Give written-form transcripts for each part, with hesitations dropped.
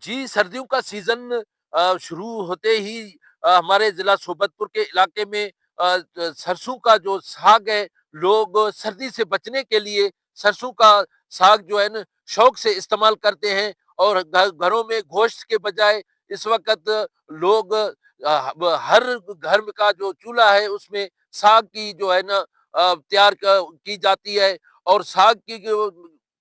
जी, सर्दियों का सीज़न शुरू होते ही हमारे ज़िला सोबतपुर के इलाके में सरसों का जो साग है, लोग सर्दी से बचने के लिए सरसों का साग जो है ना, शौक से इस्तेमाल करते हैं और घरों में गोश्त के बजाय इस वक़्त लोग हर घर का जो चूल्हा है, उसमें साग की जो है ना तैयार की जाती है और साग की जो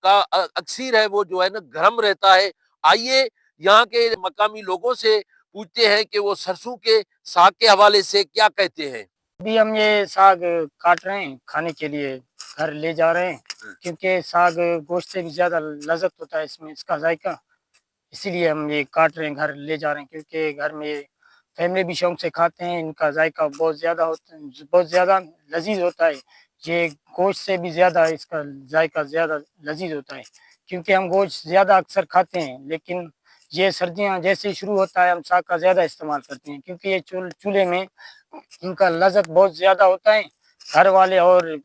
अक्सर है, वो जो है ना, गरम रहता है। आइए यहाँ के मकामी लोगों से पूछते हैं कि वो सरसों के साग के हवाले से क्या कहते हैं। अभी हम ये साग काट रहे हैं खाने के लिए, घर ले जा रहे हैं, क्योंकि साग गोश्त से भी ज़्यादा लज़्ज़त होता है इसमें, इसका ज़ायका। इसीलिए हम ये काट रहे हैं, घर ले जा रहे हैं, क्योंकि घर में फैमिली भी शौक से खाते हैं। इनका ज़ायका बहुत ज़्यादा होता है, बहुत ज़्यादा लज़ीज़ होता है। ये गोश्त से भी ज़्यादा इसका ज़ायका ज़्यादा लज़ीज़ होता है, क्योंकि हम गोश्त ज़्यादा अक्सर खाते हैं, लेकिन ये सर्दियाँ जैसे ही शुरू होता है, हम साग का ज़्यादा इस्तेमाल करते हैं, क्योंकि ये चूल्हे में इनका लज़्ज़त बहुत ज़्यादा होता है। घर वाले और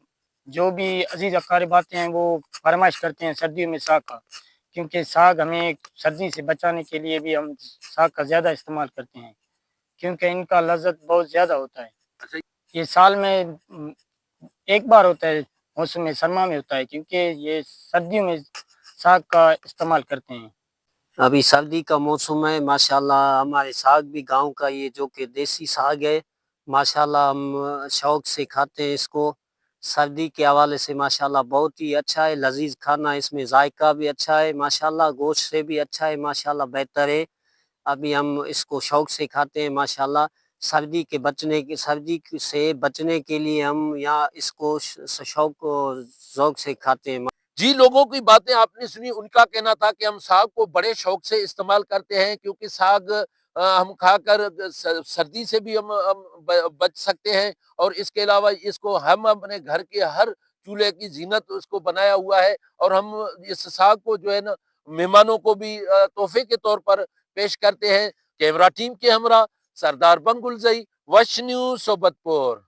जो भी अज़ीज़ अक़ारिब आते हैं, वो फ़रमाइश करते हैं सर्दियों में साग का, क्योंकि साग हमें सर्दी से बचाने के लिए भी हम साग का ज़्यादा इस्तेमाल करते हैं, क्योंकि इनका लज़्ज़त बहुत ज़्यादा होता है। अच्छा, ये साल में एक बार होता है, मौसम सरमा में होता है, क्योंकि ये सर्दियों में साग का इस्तेमाल करते हैं। अभी सर्दी का मौसम है, माशाल्लाह हमारे साग भी गांव का, ये जो कि देसी साग है, माशाल्लाह हम शौक से खाते हैं इसको। सर्दी के हवाले से माशाल्लाह बहुत ही अच्छा है, लजीज खाना, इसमें जायका भी अच्छा है माशाल्लाह, गोश्त से भी अच्छा है माशाल्लाह, बेहतर है। अभी हम इसको शौक से खाते हैं माशाल्लाह। सर्दी से बचने के लिए हम यहाँ इसको शौक से खाते हैं। जी, लोगों की बातें आपने सुनी, उनका कहना था कि हम साग को बड़े शौक से इस्तेमाल करते हैं क्योंकि साग हम खाकर सर्दी से भी हम बच सकते हैं और इसके अलावा इसको हम अपने घर के हर चूल्हे की ज़ीनत उसको बनाया हुआ है और हम इस साग को जो है ना, मेहमानों को भी तोहफ़े के तौर पर पेश करते हैं। कैमरा टीम के हमरा सरदार बंगुलजई, वश न्यूज़ सोबतपुर।